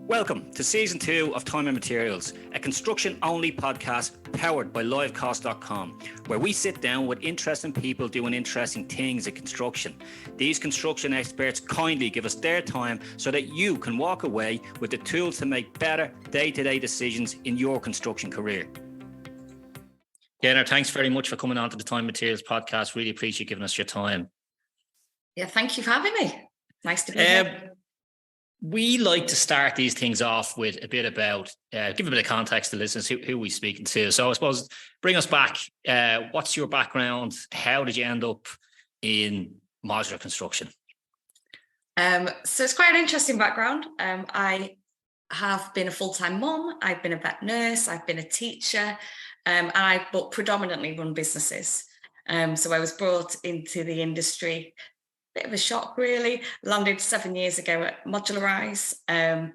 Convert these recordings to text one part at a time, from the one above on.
Welcome to Season 2 of Time and Materials, a construction-only podcast powered by livecost.com, where we sit down with interesting people doing interesting things in construction. These construction experts kindly give us their time so that you can walk away with the tools to make better day-to-day decisions in your construction career. Gaynor, thanks very much for coming on to the Time and Materials podcast. Really appreciate you giving us your time. Yeah, thank you for having me. Nice to be here. We like to start these things off with a bit about, give a bit of context to listeners who we're speaking to. So I suppose, bring us back. What's your background? How did you end up in modular construction? So it's quite an interesting background. I have been a full-time mum. I've been a vet nurse. I've been a teacher. But predominantly run businesses. So I was brought into the industry. Bit of a shock, really. Landed 7 years ago at Modularize and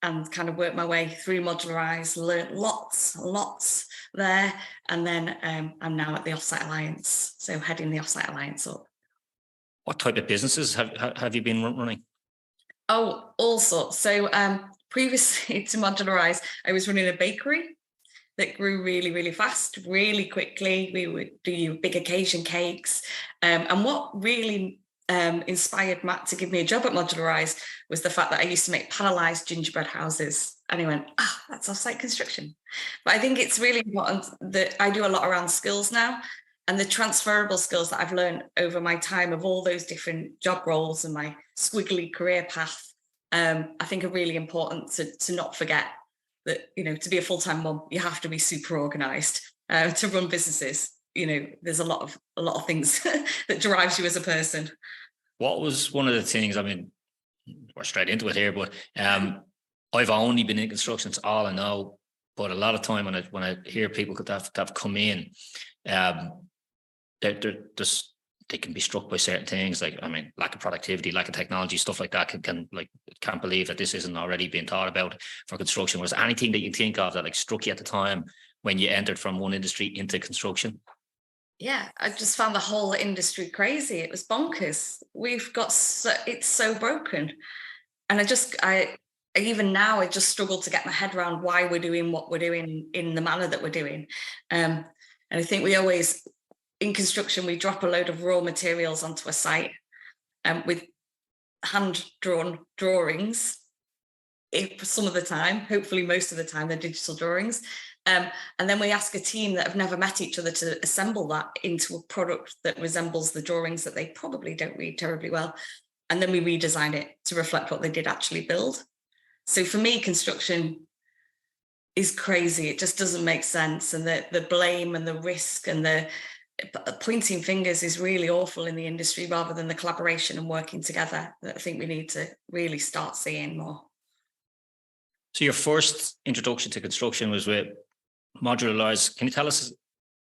kind of worked my way through Modularize, learnt lots there. And then I'm now at the Offsite Alliance, so heading the Offsite Alliance up. What type of businesses have you been running? Oh, all sorts. So previously to Modularize, I was running a bakery that grew really, really fast, really quickly. We would do big occasion cakes. And what really inspired Matt to give me a job at Modularize was the fact that I used to make panelized gingerbread houses. And he went, that's off-site construction. But I think it's really important that I do a lot around skills now, and the transferable skills that I've learned over my time of all those different job roles and my squiggly career path, I think are really important to not forget that, to be a full-time mum, you have to be super organized. To run businesses, there's a lot of things that drives you as a person. What was one of the things, we're straight into it here, but I've only been in construction, it's all I know. But a lot of time when I hear people that have come in, they can be struck by certain things, like, lack of productivity, lack of technology, stuff like that. Can't believe that this isn't already being thought about for construction. Was there anything that you think of that struck you at the time when you entered from one industry into construction? Yeah, I just found the whole industry crazy. It was bonkers. It's so broken. And I even now, I just struggle to get my head around why we're doing what we're doing in the manner that we're doing. And I think in construction, we drop a load of raw materials onto a site with hand-drawn drawings. Some of the time, hopefully most of the time, they're digital drawings. And then we ask a team that have never met each other to assemble that into a product that resembles the drawings that they probably don't read terribly well. And then we redesign it to reflect what they did actually build. So for me, construction is crazy. It just doesn't make sense. And the blame and the risk and the pointing fingers is really awful in the industry, rather than the collaboration and working together that I think we need to really start seeing more. So your first introduction to construction was with Modularize. Can you tell us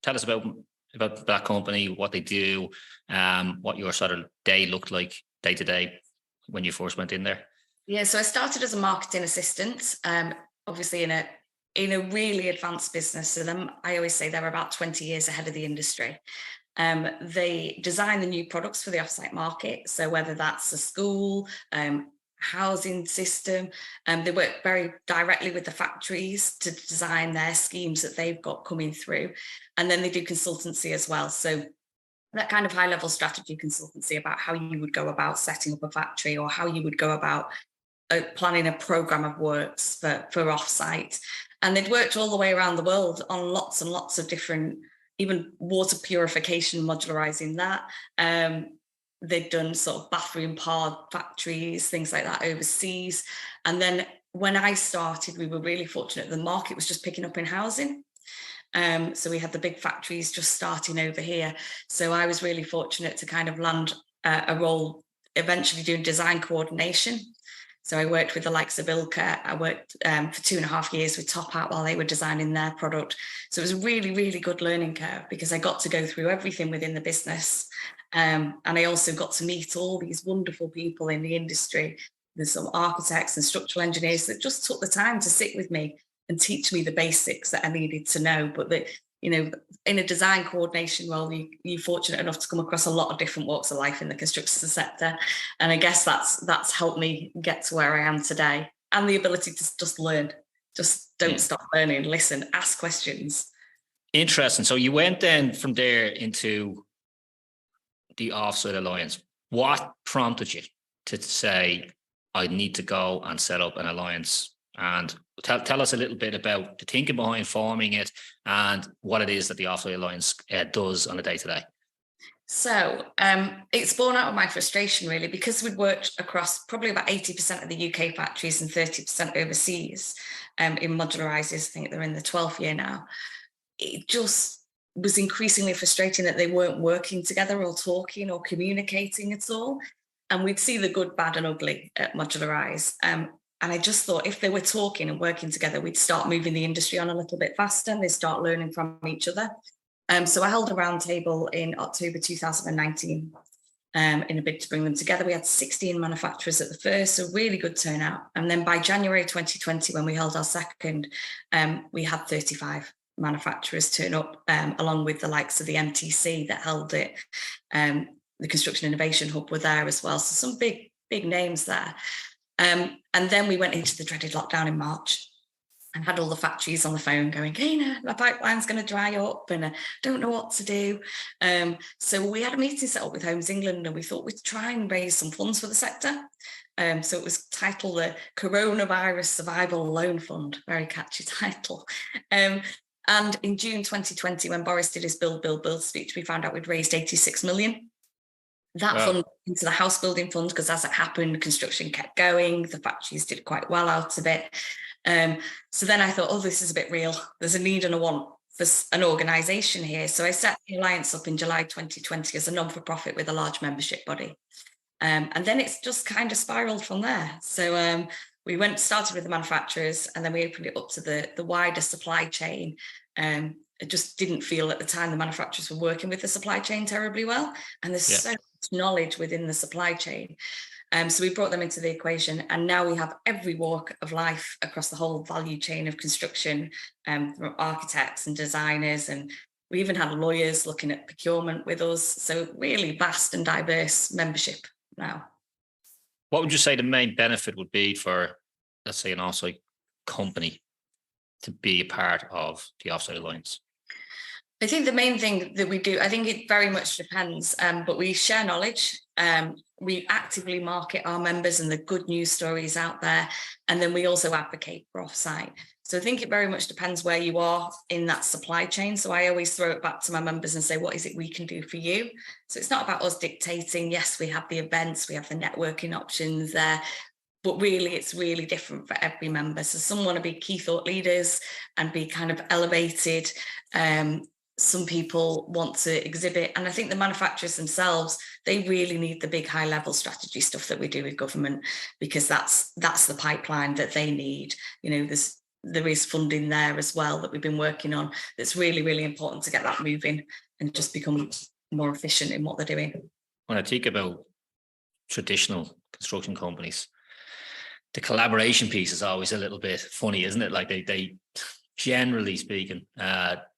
about that company, what they do, what your sort of day looked like day to day when you first went in there? Yeah, so I started as a marketing assistant, obviously in a really advanced business. So I always say they're about 20 years ahead of the industry. They design the new products for the offsite market. So whether that's a school, housing system, they work very directly with the factories to design their schemes that they've got coming through. And then they do consultancy as well. So that kind of high-level strategy consultancy about how you would go about setting up a factory, or how you would go about planning a program of works for offsite. And they'd worked all the way around the world on lots and lots of different, even water purification, modularizing that. They'd done sort of bathroom pod factories, things like that overseas. And then when I started, we were really fortunate. The market was just picking up in housing. So we had the big factories just starting over here. So I was really fortunate to kind of land a role eventually doing design coordination. So I worked with the likes of Ilka. I worked for 2.5 years with Top Out while they were designing their product. So it was a really, really good learning curve, because I got to go through everything within the business. And I also got to meet all these wonderful people in the industry. There's some architects and structural engineers that just took the time to sit with me and teach me the basics that I needed to know. But that, in a design coordination role, you're fortunate enough to come across a lot of different walks of life in the construction sector. And I guess that's helped me get to where I am today. and the ability to just learn. Just don't stop learning, listen, ask questions. Interesting. So you went then from there into the Offsite Alliance. What prompted you to say, I need to go and set up an alliance? And tell us a little bit about the thinking behind forming it and what it is that the Offsite Alliance does on a day-to-day. So it's born out of my frustration, really, because we'd worked across probably about 80% of the UK factories and 30% overseas in Modularize. I think they're in the 12th year now. It just was increasingly frustrating that they weren't working together or talking or communicating at all. And we'd see the good, bad and ugly at Modularize. And I just thought if they were talking and working together, we'd start moving the industry on a little bit faster and they'd start learning from each other. So I held a roundtable in October 2019 in a bid to bring them together. We had 16 manufacturers at the first, so really good turnout. And then by January 2020, when we held our second, we had 35 manufacturers turn up, along with the likes of the MTC that held it. The Construction Innovation Hub were there as well. So some big names there. And then we went into the dreaded lockdown in March. And had all the factories on the phone going, Gaynor, my pipeline's going to dry up and I don't know what to do. So we had a meeting set up with Homes England and we thought we'd try and raise some funds for the sector. So it was titled the Coronavirus Survival Loan Fund, very catchy title. And in June 2020, when Boris did his build speech, we found out we'd raised 86 million. That fund into the house building fund, because as it happened, construction kept going, the factories did quite well out of it. So then I thought, oh, this is a bit real. There's a need and a want for an organisation here. So I set the Alliance up in July 2020 as a non-for-profit with a large membership body. And then it's just kind of spiralled from there. So we started with the manufacturers and then we opened it up to the wider supply chain. It just didn't feel at the time the manufacturers were working with the supply chain terribly well. And there's so much knowledge within the supply chain. So we brought them into the equation and now we have every walk of life across the whole value chain of construction, from architects and designers, and we even had lawyers looking at procurement with us. So really vast and diverse membership now. What would you say the main benefit would be for, let's say, an Offsite company to be a part of the Offsite Alliance? I think the main thing that we do, I think it very much depends, but we share knowledge. We actively market our members and the good news stories out there. And then we also advocate for Offsite. So I think it very much depends where you are in that supply chain. So I always throw it back to my members and say, what is it we can do for you? So it's not about us dictating. Yes, we have the events, we have the networking options there, but really it's really different for every member. So some want to be key thought leaders and be kind of elevated. Some people want to exhibit, and I think the manufacturers themselves, they really need the big high level strategy stuff that we do with government, because that's the pipeline that they need. You know, there is funding there as well that we've been working on that's really, really important to get that moving and just become more efficient in what they're doing. When I think about traditional construction companies, the collaboration piece is always a little bit funny, isn't it? Like they generally speaking,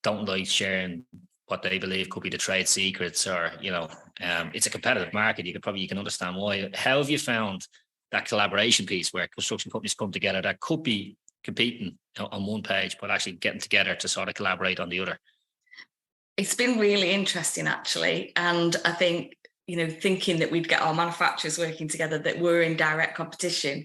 don't like sharing what they believe could be the trade secrets, or, you know, it's a competitive market. You can understand why. How have you found that collaboration piece where construction companies come together that could be competing on one page, but actually getting together to sort of collaborate on the other? It's been really interesting, actually. And I think, you know, thinking that we'd get our manufacturers working together that were in direct competition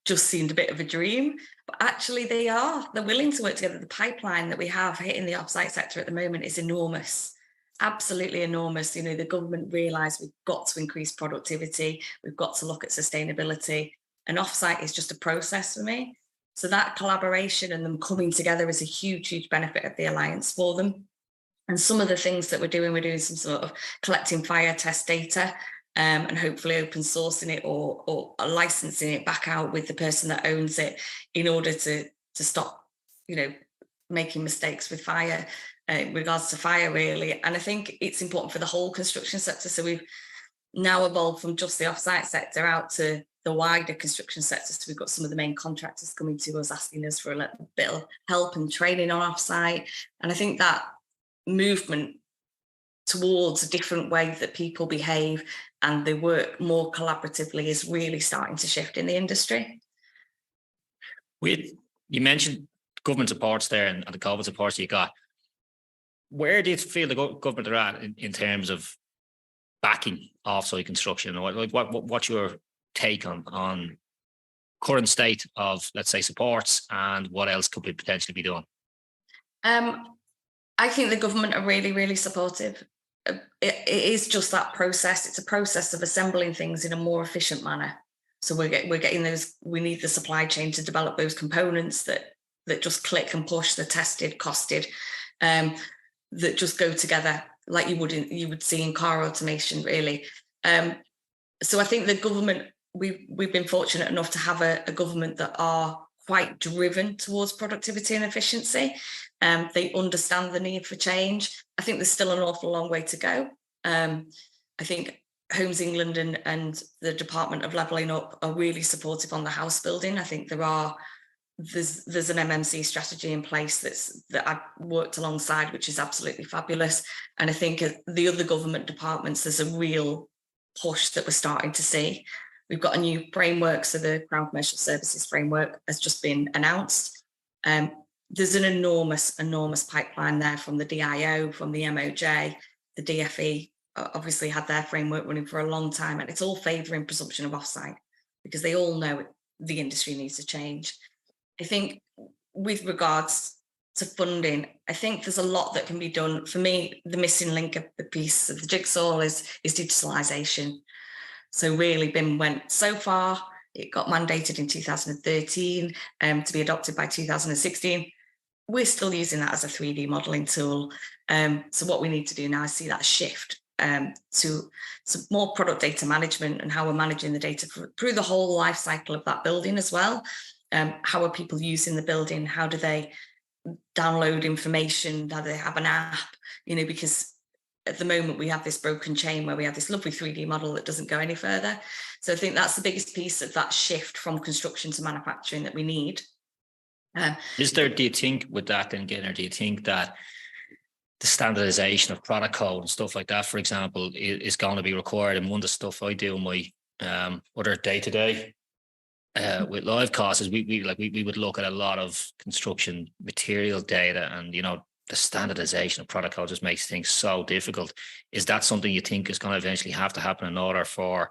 just seemed a bit of a dream, but actually they're willing to work together. The pipeline that we have hitting the offsite sector at the moment is enormous, absolutely enormous. You know, the government realised we've got to increase productivity, we've got to look at sustainability, and offsite is just a process for me. So that collaboration and them coming together is a huge benefit of the Alliance for them. And some of the things that we're doing some sort of collecting fire test data, and hopefully open sourcing it or licensing it back out with the person that owns it in order to stop, you know, making mistakes with fire, in regards to fire, really. And I think it's important for the whole construction sector. So we've now evolved from just the offsite sector out to the wider construction sector. So we've got some of the main contractors coming to us asking us for a little bit of help and training on offsite. And I think that movement towards a different way that people behave and they work more collaboratively is really starting to shift in the industry. You mentioned government supports there and the COVID supports you got. Where do you feel the government are at in terms of backing offsite construction? What's your take on current state of, let's say, supports, and what else could potentially be done? I think the government are really, really supportive. It is just that process. It's a process of assembling things in a more efficient manner. So we're getting those. We need the supply chain to develop those components that just click and push, the tested, costed, that just go together like you would see in car automation, really. So I think the government, we've been fortunate enough to have a government that are quite driven towards productivity and efficiency. They understand the need for change. I think there's still an awful long way to go. I think Homes England and the Department of Levelling Up are really supportive on the house building. I think there's an MMC strategy in place that I've worked alongside, which is absolutely fabulous. And I think the other government departments, there's a real push that we're starting to see. We've got a new framework, so the Crown Commercial Services Framework has just been announced. There's an enormous pipeline there from the DIO, from the MOJ, the DFE obviously had their framework running for a long time, and it's all favouring presumption of offsite because they all know the industry needs to change. I think with regards to funding, I think there's a lot that can be done. For me, the missing link of the piece of the jigsaw is digitalisation. So really BIM went so far, it got mandated in 2013 to be adopted by 2016. We're still using that as a 3D modelling tool. So what we need to do now is see that shift to more product data management and how we're managing the data through the whole life cycle of that building as well. How are people using the building? How do they download information? How do they have an app? Because at the moment we have this broken chain where we have this lovely 3D model that doesn't go any further. So I think that's the biggest piece of that shift from construction to manufacturing that we need. Do you think with that then, Gaynor, do you think that the standardization of product code and stuff like that, for example, is going to be required? And one of the stuff I do in my other day-to-day with live costs is we would look at a lot of construction material data, and the standardization of product code just makes things so difficult. Is that something you think is going to eventually have to happen in order for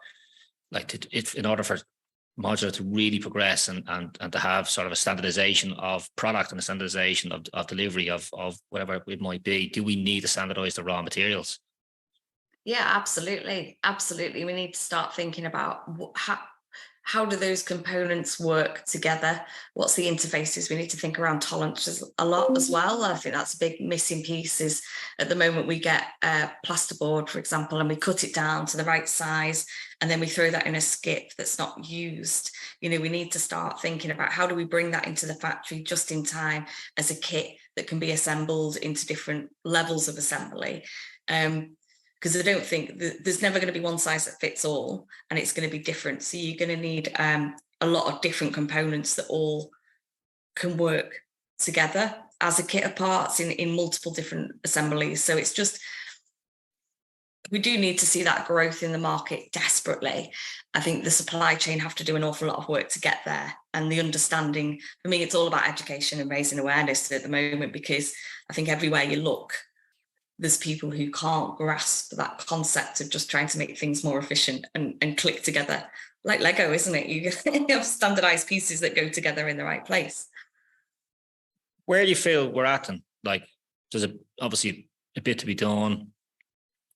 Modular to really progress and to have sort of a standardization of product and a standardization of delivery of whatever it might be? Do we need to standardize the raw materials? Yeah, absolutely. Absolutely. We need to start thinking about how do those components work together? What's the interfaces? We need to think around tolerances a lot as well. I think that's a big missing piece. Is at the moment we get plasterboard, for example, and we cut it down to the right size, and then we throw that in a skip that's not used. We need to start thinking about how do we bring that into the factory just in time as a kit that can be assembled into different levels of assembly. Because I don't think there's never going to be one size that fits all, and it's going to be different. So you're going to need a lot of different components that all can work together as a kit of parts in multiple different assemblies. So it's just, we do need to see that growth in the market desperately. I think the supply chain have to do an awful lot of work to get there. And the understanding, for me, it's all about education and raising awareness at the moment, because I think everywhere you look, there's people who can't grasp that concept of just trying to make things more efficient and click together. Like Lego, isn't it? You have standardized pieces that go together in the right place. Where do you feel we're at? And there's obviously a bit to be done.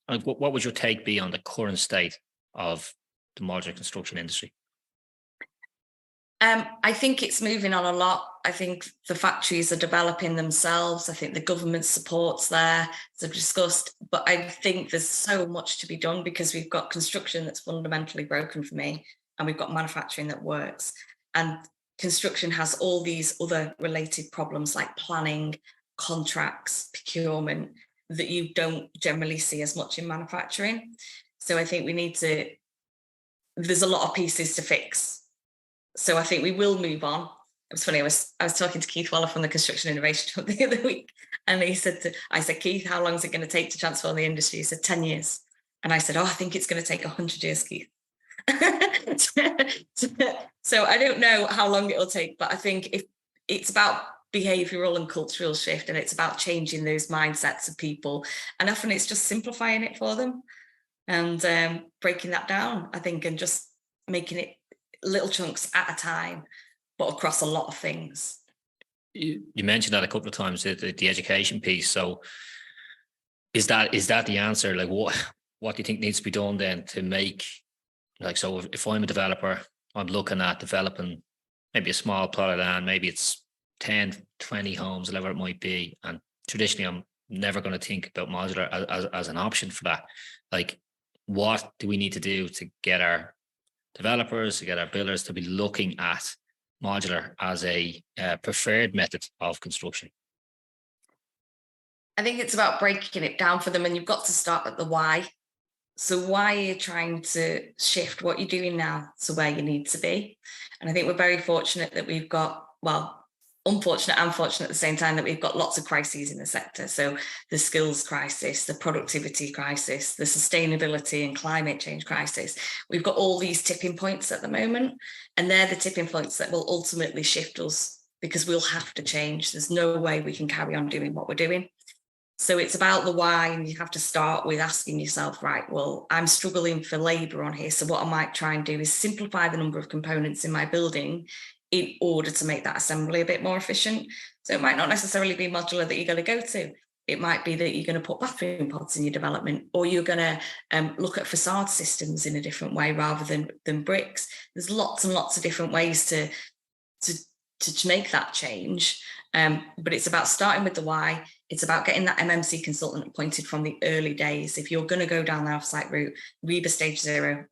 What would your take be on the current state of the modular construction industry? I think it's moving on a lot. I think the factories are developing themselves. I think the government support's there, as I've discussed, but I think there's so much to be done, because we've got construction that's fundamentally broken for me, and we've got manufacturing that works. And construction has all these other related problems like planning, contracts, procurement, that you don't generally see as much in manufacturing. So I think there's a lot of pieces to fix. So I think we will move on. It was funny, I was talking to Keith Waller from the Construction Innovation Hub the other week, and I said, Keith, how long is it going to take to transform the industry? He said 10 years. And I said, I think it's going to take 100 years, Keith. So I don't know how long it'll take, but I think if it's about behavioral and cultural shift, and it's about changing those mindsets of people, and often it's just simplifying it for them and breaking that down, I think, and just making it little chunks at a time, but across a lot of things. You mentioned that a couple of times, the education piece. So is that the answer? Like, what do you think needs to be done then to make, like, so if I'm a developer, I'm looking at developing maybe a small plot of land, maybe it's 10, 20 homes, whatever it might be. And traditionally, I'm never going to think about modular as an option for that. Like, what do we need to do to get our developers, to get our builders to be looking at modular as a preferred method of construction? I think it's about breaking it down for them, and you've got to start at the why. So why are you trying to shift what you're doing now to where you need to be? And I think we're very fortunate that we've got, well, unfortunate and fortunate at the same time, that we've got lots of crises in the sector. So the skills crisis, the productivity crisis, the sustainability and climate change crisis. We've got all these tipping points at the moment, and they're the tipping points that will ultimately shift us, because we'll have to change. There's no way we can carry on doing what we're doing. So it's about the why, and you have to start with asking yourself, right, well, I'm struggling for labour on here. So what I might try and do is simplify the number of components in my building in order to make that assembly a bit more efficient. So it might not necessarily be modular that you're going to go to. It might be that you're going to put bathroom pods in your development, or you're going to look at facade systems in a different way rather than bricks. There's lots and lots of different ways to make that change. But it's about starting with the why. It's about getting that MMC consultant appointed from the early days. If you're going to go down the offsite route, REBA stage 0,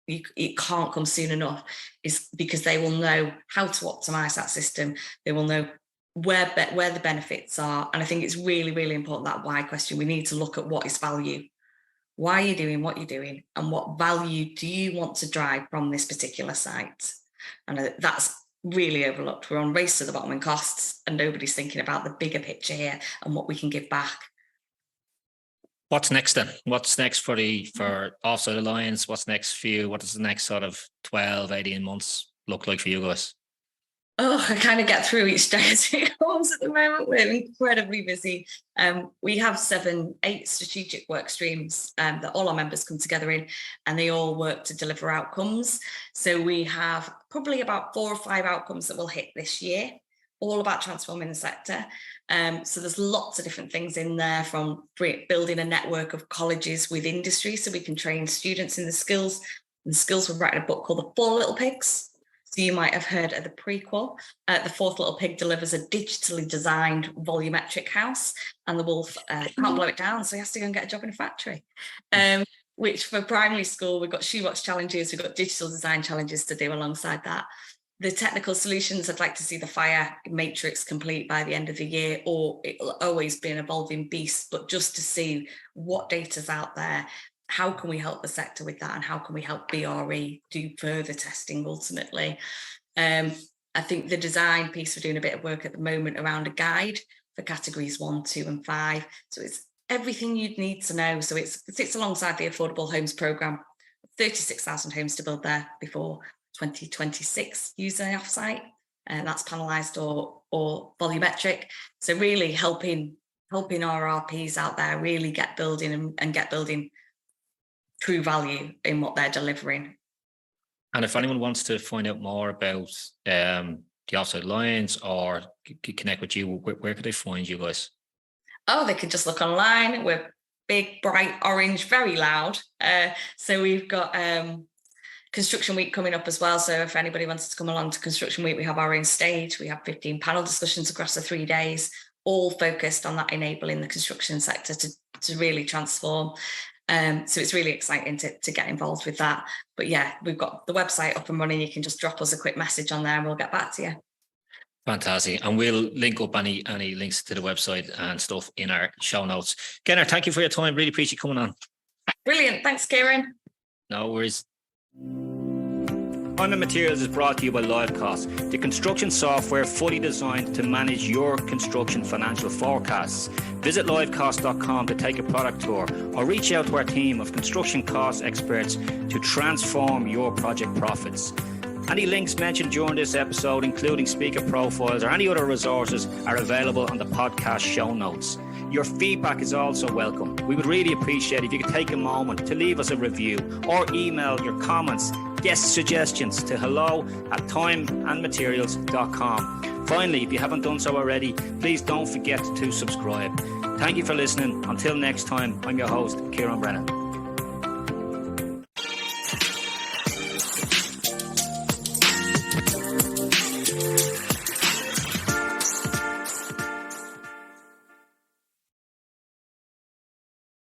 it can't come soon enough, is because they will know how to optimize that system. They will know where the benefits are. And I think it's really, really important, that why question. We need to look at what is value. Why are you doing what you're doing, and what value do you want to drive from this particular site? And that's really overlooked. We're on race to the bottom in costs, and nobody's thinking about the bigger picture here and what we can give back. What's next then? What's next for Offsite Alliance? What's next for you? What does the next sort of 12, 18 months look like for you guys? Oh, I kind of get through each day as it comes at the moment. We're incredibly busy. We have 8 strategic work streams that all our members come together in, and they all work to deliver outcomes. So we have probably about 4 or 5 outcomes that will hit this year, all about transforming the sector. So there's lots of different things in there, from building a network of colleges with industry so we can train students in the skills. And the skills, we're writing a book called The 4 Little Pigs. So you might have heard of the prequel. The 4th little pig delivers a digitally designed volumetric house, and the wolf can't blow it down, so he has to go and get a job in a factory. Which for primary school, we've got shoebox challenges, we've got digital design challenges to do alongside that. The technical solutions, I'd like to see the fire matrix complete by the end of the year, or it'll always be an evolving beast, but just to see what data's out there. How can we help the sector with that, and how can we help BRE do further testing ultimately? I think the design piece, we're doing a bit of work at the moment around a guide for categories 1, 2 and 5. So it's everything you'd need to know. So it sits alongside the Affordable Homes Programme, 36,000 homes to build there before 2026 using offsite, and that's panelised or volumetric. So really helping our RPs out there really get building and get building true value in what they're delivering. And if anyone wants to find out more about the Offsite Alliance or connect with you, where could they find you guys? Oh, they can just look online. We're big, bright, orange, very loud. So we've got Construction Week coming up as well. So if anybody wants to come along to Construction Week, we have our own stage. We have 15 panel discussions across the 3 days, all focused on that enabling the construction sector to really transform. So it's really exciting to get involved with that. But yeah, we've got the website up and running. You can just drop us a quick message on there and we'll get back to you. Fantastic. And we'll link up any links to the website and stuff in our show notes. Gaynor, thank you for your time. Really appreciate you coming on. Brilliant. Thanks, Kieran. No worries. Time and Materials is brought to you by Livecost, the construction software fully designed to manage your construction financial forecasts. Visit livecost.com to take a product tour or reach out to our team of construction cost experts to transform your project profits. Any links mentioned during this episode, including speaker profiles or any other resources, are available on the podcast show notes. Your feedback is also welcome. We would really appreciate if you could take a moment to leave us a review or email your comments, guest suggestions to hello@timeandmaterials.com. Finally, if you haven't done so already, please don't forget to subscribe. Thank you for listening. Until next time, I'm your host, Kieran Brennan.